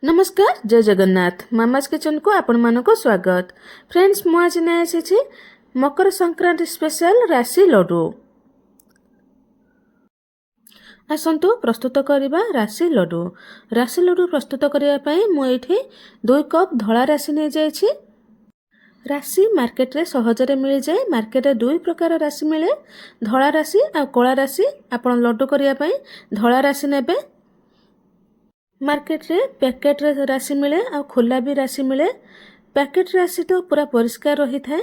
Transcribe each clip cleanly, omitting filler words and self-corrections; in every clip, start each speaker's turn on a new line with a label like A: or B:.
A: नमस्कार जय Jagannath mama's kitchen को आपण मानको स्वागत। फ्रेंड्स मु आज नै आसी मकर संक्रांति स्पेशल राशि लड्डू। आसंतु प्रस्तुत करिबा राशि लड्डू। राशि लड्डू प्रस्तुत करिया पई मु एठी 2 कप धळा राशि नै जायछि। राशि मार्केट रे सहजरे मिल जाय। मार्केट रे 2 प्रकार राशि मिले, धळा राशि आ कोला राशि। आपण लड्डू करिया पई धळा राशि नेबे। मार्केट रे पैकेट रे राशि मिले आ खुला भी राशि मिले। पैकेट राशि तो पूरा परिष्कार रही थाए।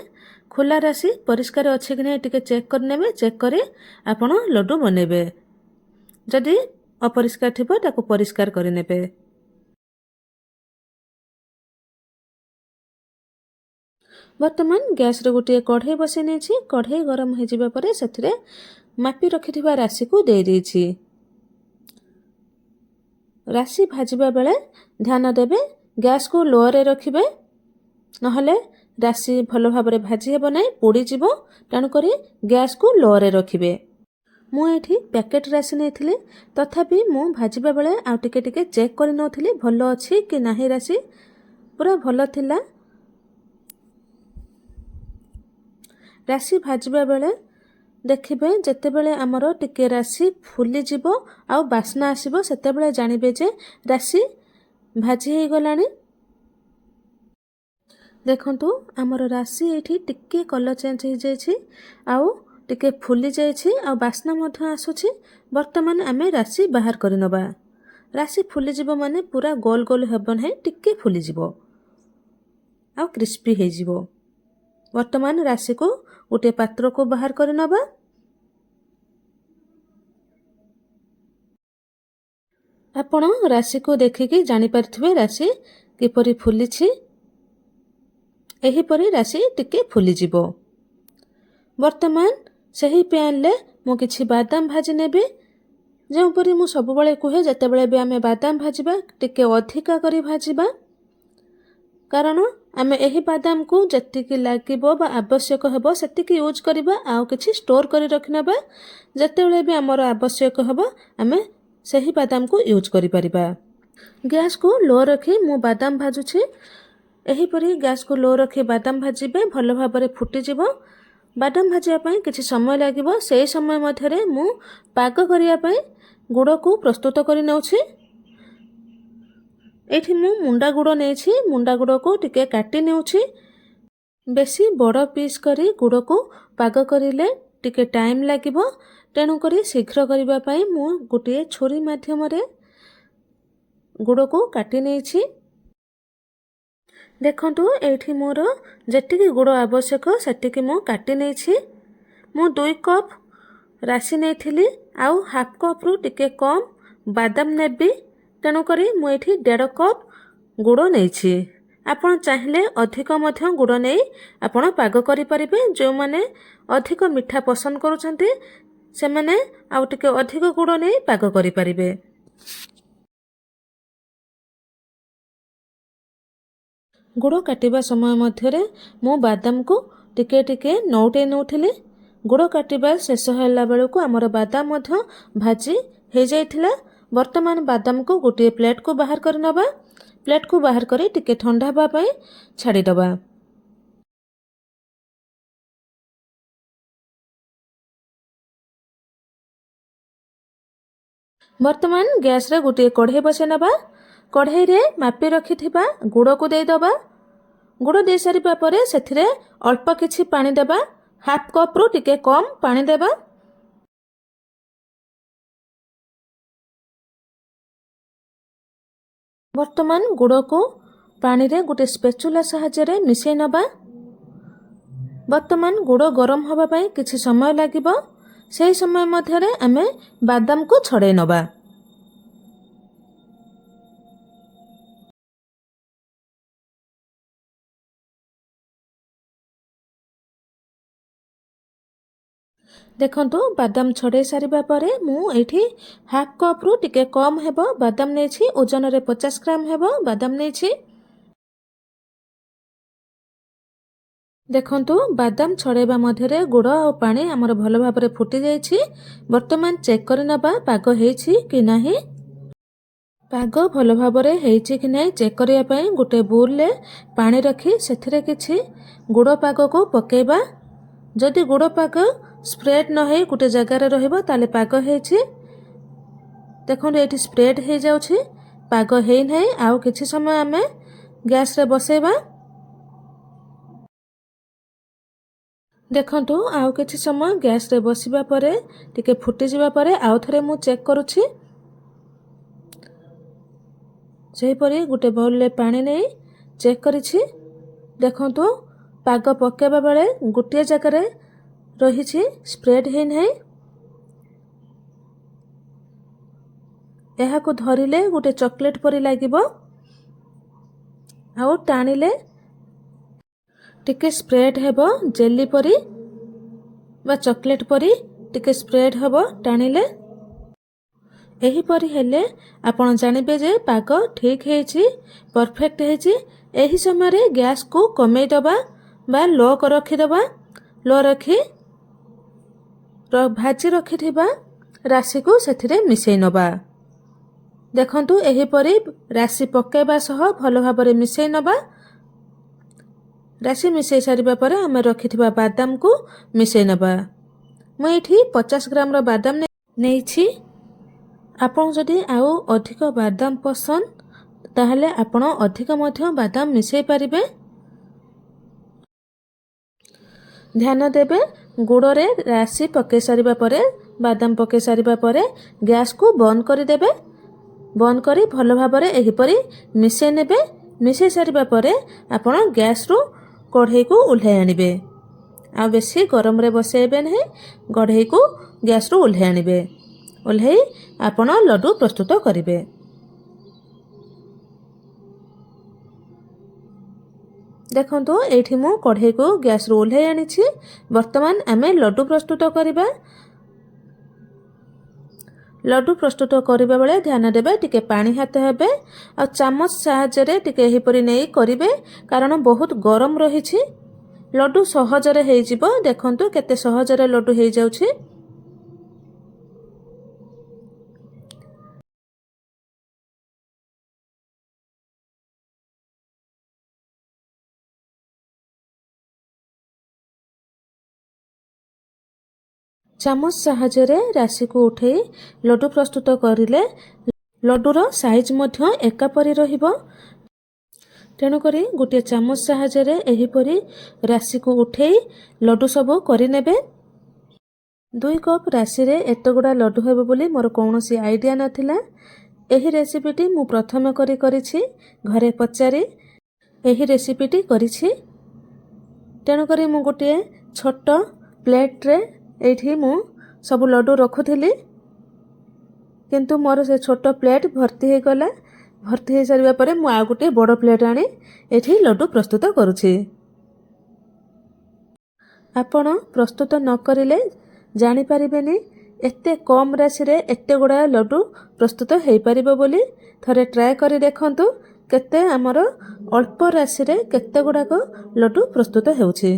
A: खुला राशि परिष्कार अच्छे कि नहीं टिके चेक कर नेबे। चेक करे आपण लड्डू बनेबे। जदि अपरिष्कार थिबो ताको परिष्कार करि नेबे। वर्तमान गैस रे गोटे कढ़ाई बसै नेछि। कढ़ाई गरम हे जिबा परे सेथिरे मापी रखिथिबा राशि को दे देछि। राशि भाजिबा बेले ध्यान देबे गैस को लो रे रखिबे, नहले राशि भलो भाबरे भाजी हेबो नै, पोड़ी जिवो। तानु करी गैस को लो रे रखिबे। मु एठी पैकेट राशि नेथिले, तथापि मु भाजिबा बेले आ टिके टिके चेक करि नथिले भलो अछि कि नाही। राशि पूरा भलो थिला। राशि भाजिबा बेले देखिबे जेते बेले हमरो टिके राशि फुली जिवो आ बास्ना आसीबो, सेते बेले जानिबे जे राशि भाजी हे गलानी। देखंतु हमरो राशि एठी टिके कलर चेंज हे जायछि आ टिके फुली जायछि आ बास्ना मध्य आसुछि। वर्तमान आमे राशि बाहर करि नबा। राशि फुली जिवो माने पूरा गोल गोल हेबो नै, टिके फुली जिवो आ क्रिस्पी हे जिवो। वर्तमान राशि को उटे पात्र को बाहर करि नबा। आपण राशि को देखिकी जानि पारथिबे राशि किपरि फुली छी। एही परि राशि टिके फुली जिवो। वर्तमान सही पैन ले मु किछि बादाम भाजी नेबे। जो परि मु सब बळे कुहे जते बळे बे आमे बादाम भाजिबा टिके अधिका करी भाजिबा, कारण आमे एही बादाम को जतिकी लागिबो बा आवश्यक हेबो सेतिकी यूज करिबा। आ किछि स्टोर करी रखिनबा। जते बळे बे हमर आवश्यक हेबो आमे सही बादाम को यूज करि परिबा। गैस को लो रखी मु बादाम भाजुछि। एही परि गैस को लो रखी बादाम भाजिबे भलो भाबरे फुटी जिवो। बादाम भाजिया पई किछि समय लागिबो। सेही समय मध्यरे मु पाग करिया पई गुड़ को प्रस्तुत करि नउछि। एठी मु मुंडा गुड़ नेछि। मुंडा गुड़ को टिके काटी नेउछि। बेसी बड़ पीस करी गुड़ को पाग करिले टिके टाइम लागिबो। तेणु करी शीघ्र करिबा पई मु गोटे छुरी माध्यम रे गुड़ को काटी नेछि। देखंतु एठी मोर जेतिकी गुड़ आवश्यक सेतिकी मु काटी नेछि। मु 2 कप राशि नेथिली आउ हाफ कप रु टिके कम बादाम नेबी। तेणु करी मु एठी 1.5 कप गुड़ नेछि। आपण चाहिले अधिक मध्य गुड़ नै आपण पाग करि परिबे। जो माने अधिक मिठा पसंद करूछंती से माने आउ टिके अधिक गुड़ नै पाग करि परिबे। गुड़ काटिबा समय मध्यरे मु बादाम को टिके टिके नौटे नौथिली। गुड़ काटिबा शेष होला बेलको हमर बादाम मध्य भाजी हे जाइथिला। वर्तमान बादाम को गोटे प्लेट को बाहर कर नबा। प्लेट को बाहर करी टिके ठंडा हबा पई छाड़ी दबा। वर्तमान गैस रे गोटे कढ़ाई बसे नबा। कढ़ाई रे मापी रखिथिबा गुड़ को दे दबा। गुड़ दे सारिबा परे सेथिरे अल्प किछि पानी देबा। हाफ कप रु टिके कम पानी देबा। वर्तमान गुड़ को पानी रे गोटे स्पेचुला सहायता रे मिसै नबा। वर्तमान गुड़ गरम हबा पई किछि समय लागिबो। सेही समय मध्यरे आमे बादाम को छड़े नबा। देखंतु बादाम छड़े सारिबा परे मु एठी हाफ कप रु टिके कम हेबो बादाम नेछि। ओजन रे 50 ग्राम हेबो बादाम नेछि। देखंतु बादाम छड़ेबा मध्यरे गुड़ और पानी हमर भलो भाबरे फुटी जाइछि। वर्तमान चेक करि नबा पाग हेछि कि नाही। ପାଗ ଭଲ ଭାବରେ ହେଇଛି କି ନାହିଁ ଚେକ୍ କରିବା ପାଇଁ ଗୋଟେ ବୋଲରେ ପାଣି ରଖି ସେଥିରେ କିଛି ଗୁଡ଼ ପାଗକୁ ପକାଇବା। ଯଦି ଗୁଡ଼ ପାଗ ସ୍ପ୍ରେଡ୍ ନ ହେଇ ଗୋଟେ ଜାଗାରେ ରହିବ ତାହେଲେ ପାଗ ହେଇଛି। ଦେଖନ୍ତୁ ଏଠି ସ୍ପ୍ରେଡ୍ ହେଇଯାଉଛି, ପାଗ ହେଇନାହିଁ। ଆଉ କିଛି ସମୟ ଆମେ ଗ୍ୟାସରେ ବସାଇବା। ଦେଖନ୍ତୁ ଆଉ କିଛି ସମୟ ଗ୍ୟାସରେ ବସିବା ପରେ ଟିକେ ଫୁଟିଯିବା ପରେ ଆଉ ଥରେ ମୁଁ ଚେକ୍ କରୁଛି। ସେହିପରି ଗୋଟେ ବାଉଲରେ ପାଣି ନେଇ ଚେକ୍ କରିଛି। ଦେଖନ୍ତୁ ପାଗ ପକାଇବା ବେଳେ ଗୋଟିଏ ଜାଗାରେ ରହିଛି, ସ୍ପ୍ରେଡ୍ ହେଇନାହିଁ। ଏହାକୁ ଧରିଲେ ଗୋଟେ ଚକୋଲେଟ୍ ପରି ଲାଗିବ, ଆଉ ଟାଣିଲେ ଟିକେ ସ୍ପ୍ରେଡ୍ ହେବ, ଜେଲି ପରି ବା ଚକୋଲେଟ୍ ପରି ଟିକେ ସ୍ପ୍ରେଡ୍ ହେବ ଟାଣିଲେ। ଏହିପରି ହେଲେ ଆପଣ ଜାଣିବେ ଯେ ପାଗ ଠିକ୍ ହେଇଛି, ପରଫେକ୍ଟ ହେଇଛି। ଏହି ସମୟରେ ଗ୍ୟାସକୁ କମେଇ ଦେବା ବା ଲୋ ରଖିଦେବା। ଲୋ ରଖି ଭାଜି ରଖିଥିବା ରାଶିକୁ ସେଥିରେ ମିଶାଇ ନେବା। ଦେଖନ୍ତୁ ଏହିପରି ରାଶି ପକାଇବା ସହ ଭଲ ଭାବରେ ମିଶାଇ ନେବା। ରାଶି ମିଶାଇ ସାରିବା ପରେ ଆମେ ରଖିଥିବା ବାଦାମକୁ ମିଶାଇ ନେବା। ମୁଁ ଏଠି 50 ଗ୍ରାମର ବାଦାମ ନେଇଛି। ଆପଣ ଯଦି ଆଉ ଅଧିକ ବାଦାମ ପସନ୍ଦ ତାହେଲେ ଆପଣ ଅଧିକ ମଧ୍ୟ ବାଦାମ ମିଶାଇ ପାରିବେ। ଧ୍ୟାନ ଦେବେ, ଗୁଡ଼ରେ ରାଶି ପକାଇ ସାରିବା ପରେ ବାଦାମ ପକାଇ ସାରିବା ପରେ ଗ୍ୟାସକୁ ବନ୍ଦ କରିଦେବେ। ବନ୍ଦ କରି ଭଲ ଭାବରେ ଏହିପରି ମିଶାଇ ନେବେ। ମିଶାଇ ସାରିବା ପରେ ଆପଣ ଗ୍ୟାସରୁ କଢ଼େଇକୁ ଓହ୍ଲାଇ ଆଣିବେ। ଆଉ ବେଶୀ ଗରମରେ ବସାଇବେ ନାହିଁ, କଢ଼େଇକୁ ଗ୍ୟାସରୁ ଓହ୍ଲାଇ ଆଣିବେ। ଓହ୍ଲାଇ ଆପଣ ଲଡ଼ୁ ପ୍ରସ୍ତୁତ କରିବେ। ଦେଖନ୍ତୁ ଏଇଠି ମୁଁ କଢ଼େଇକୁ ଗ୍ୟାସରୁ ଓହ୍ଲାଇ ଆଣିଛି। ବର୍ତ୍ତମାନ ଆମେ ଲଡ଼ୁ ପ୍ରସ୍ତୁତ କରିବା। ଲଡ଼ୁ ପ୍ରସ୍ତୁତ କରିବା ବେଳେ ଧ୍ୟାନ ଦେବେ, ଟିକେ ପାଣି ହାତ ହେବେ ଆଉ ଚାମଚ ସାହାଯ୍ୟରେ ଟିକେ ଏହିପରି ନେଇ କରିବେ, କାରଣ ବହୁତ ଗରମ ରହିଛି। ଲଡ଼ୁ ସହଜରେ ହେଇଯିବ। ଦେଖନ୍ତୁ କେତେ ସହଜରେ ଲଡ଼ୁ ହେଇଯାଉଛି। ଚାମଚ ସାହାଯ୍ୟରେ ରାଶିକୁ ଉଠାଇ ଲଡ଼ୁ ପ୍ରସ୍ତୁତ କରିଲେ ଲଡ଼ୁର ସାଇଜ୍ ମଧ୍ୟ ଏକାପରି ରହିବ। ତେଣୁକରି ଗୋଟିଏ ଚାମଚ ସାହାଯ୍ୟରେ ଏହିପରି ରାଶିକୁ ଉଠାଇ ଲଡ଼ୁ ସବୁ କରିନେବେ। 2 କପ୍ ରାଶିରେ ଏତେଗୁଡ଼ା ଲଡ଼ୁ ହେବ ବୋଲି ମୋର କୌଣସି ଆଇଡ଼ିଆ ନଥିଲା। ଏହି ରେସିପିଟି ମୁଁ ପ୍ରଥମ କରିଛି, ଘରେ ପଚାରି ଏହି ରେସିପିଟି କରିଛି। ତେଣୁକରି ମୁଁ ଗୋଟିଏ ଛୋଟ ପ୍ଲେଟ୍ରେ ଏଇଠି ମୁଁ ସବୁ ଲଡ଼ୁ ରଖୁଥିଲି, କିନ୍ତୁ ମୋର ସେ ଛୋଟ ପ୍ଲେଟ୍ ଭର୍ତ୍ତି ହୋଇଗଲା। ଭର୍ତ୍ତି ହୋଇସାରିବା ପରେ ମୁଁ ଆଉ ଗୋଟିଏ ବଡ଼ ପ୍ଲେଟ୍ ଆଣି ଏଠି ଲଡ଼ୁ ପ୍ରସ୍ତୁତ କରୁଛି। ଆପଣ ପ୍ରସ୍ତୁତ ନ କରିଲେ ଜାଣିପାରିବେନି ଏତେ କମ୍ ରାଶିରେ ଏତେ ଗୁଡ଼ାଏ ଲଡ଼ୁ ପ୍ରସ୍ତୁତ ହୋଇପାରିବ ବୋଲି। ଥରେ ଟ୍ରାଏ କରି ଦେଖନ୍ତୁ କେତେ ଆମର ଅଳ୍ପ ରାଶିରେ କେତେ ଗୁଡ଼ାକ ଲଡ଼ୁ ପ୍ରସ୍ତୁତ ହେଉଛି।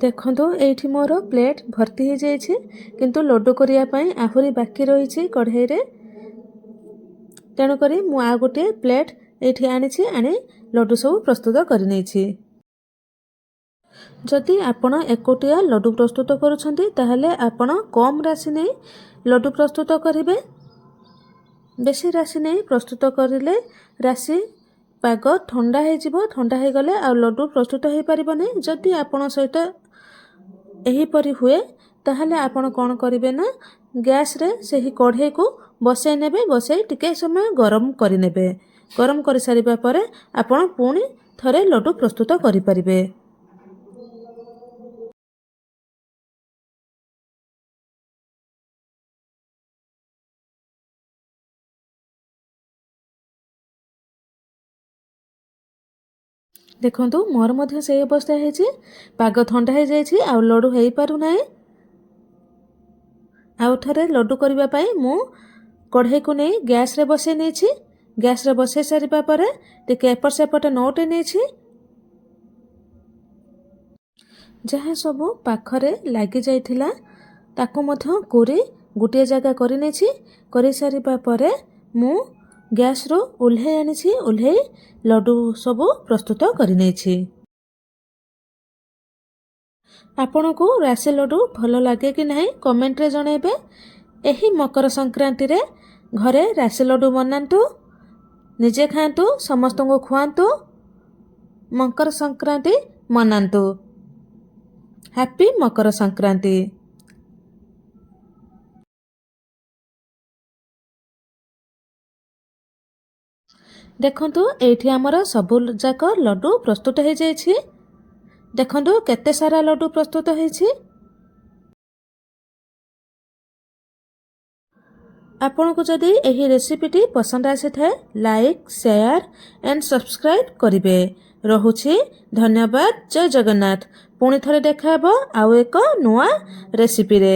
A: ଦେଖନ୍ତୁ ଏଇଠି ମୋର ପ୍ଲେଟ୍ ଭର୍ତ୍ତି ହୋଇଯାଇଛି, କିନ୍ତୁ ଲଡ଼ୁ କରିବା ପାଇଁ ଆହୁରି ବାକି ରହିଛି କଢ଼େଇରେ। ତେଣୁକରି ମୁଁ ଆଉ ଗୋଟିଏ ପ୍ଲେଟ୍ ଏଇଠି ଆଣିଛି, ଆଣି ଲଡ଼ୁ ସବୁ ପ୍ରସ୍ତୁତ କରିନେଇଛି। ଯଦି ଆପଣ ଏକୁଟିଆ ଲଡ଼ୁ ପ୍ରସ୍ତୁତ କରୁଛନ୍ତି ତାହେଲେ ଆପଣ କମ୍ ରାଶି ନେଇ ଲଡ଼ୁ ପ୍ରସ୍ତୁତ କରିବେ। ବେଶୀ ରାଶି ନେଇ ପ୍ରସ୍ତୁତ କରିଲେ ରାଶି ପାଗ ଥଣ୍ଡା ହେଇଯିବ। ଥଣ୍ଡା ହେଇଗଲେ ଆଉ ଲଡ଼ୁ ପ୍ରସ୍ତୁତ ହୋଇପାରିବ ନାହିଁ। ଯଦି ଆପଣ ସହିତ ଏହିପରି ହୁଏ ତାହେଲେ ଆପଣ କ'ଣ କରିବେ ନା ଗ୍ୟାସରେ ସେହି କଢ଼େଇକୁ ବସାଇ ନେବେ। ବସାଇ ଟିକେ ସମୟ ଗରମ କରିନେବେ। ଗରମ କରିସାରିବା ପରେ ଆପଣ ପୁଣି ଥରେ ଲଡ଼ୁ ପ୍ରସ୍ତୁତ କରିପାରିବେ। ଦେଖନ୍ତୁ ମୋର ମଧ୍ୟ ସେହି ଅବସ୍ଥା ହେଇଛି। ପାଗ ଥଣ୍ଡା ହେଇଯାଇଛି, ଆଉ ଲଡ଼ୁ ହେଇପାରୁନାହିଁ। ଆଉ ଥରେ ଲଡ଼ୁ କରିବା ପାଇଁ ମୁଁ କଢ଼େଇକୁ ନେଇ ଗ୍ୟାସରେ ବସାଇ ନେଇଛି। ଗ୍ୟାସରେ ବସାଇ ସାରିବା ପରେ ଟିକେ ଏପଟ ସେପଟ ନଉଟାଇ ନେଇଛି। ଯାହା ସବୁ ପାଖରେ ଲାଗି ଯାଇଥିଲା ତାକୁ ମଧ୍ୟ କୋରି ଗୋଟିଏ ଜାଗା କରିନେଇଛି। କରିସାରିବା ପରେ ମୁଁ ଗ୍ୟାସରୁ ଓହ୍ଲାଇ ଆଣିଛି। ଓହ୍ଲାଇ ଲଡ଼ୁ ସବୁ ପ୍ରସ୍ତୁତ କରିନେଇଛି। ଆପଣଙ୍କୁ ରାଶି ଲଡ଼ୁ ଭଲ ଲାଗେ କି ନାହିଁ କମେଣ୍ଟରେ ଜଣାଇବେ। ଏହି ମକର ସଂକ୍ରାନ୍ତିରେ ଘରେ ରାଶି ଲଡ଼ୁ ବନାନ୍ତୁ, ନିଜେ ଖାଆନ୍ତୁ, ସମସ୍ତଙ୍କୁ ଖୁଆନ୍ତୁ, ମକର ସଂକ୍ରାନ୍ତି ମନାନ୍ତୁ। ହ୍ୟାପି ମକର ସଂକ୍ରାନ୍ତି। ଦେଖନ୍ତୁ ଏଇଠି ଆମର ସବୁ ଯାକ ଲଡ଼ୁ ପ୍ରସ୍ତୁତ ହୋଇଯାଇଛି। ଦେଖନ୍ତୁ କେତେ ସାରା ଲଡ଼ୁ ପ୍ରସ୍ତୁତ ହୋଇଛି। ଆପଣଙ୍କୁ ଯଦି ଏହି ରେସିପିଟି ପସନ୍ଦ ଆସିଥାଏ ଲାଇକ୍, ସେୟାର ଆଣ୍ଡ ସବସ୍କ୍ରାଇବ୍ କରିବେ। ରହୁଛି ଧନ୍ୟବାଦ। ଜୟ ଜଗନ୍ନାଥ। ପୁଣି ଥରେ ଦେଖା ହେବ ଆଉ ଏକ ନୂଆ ରେସିପିରେ।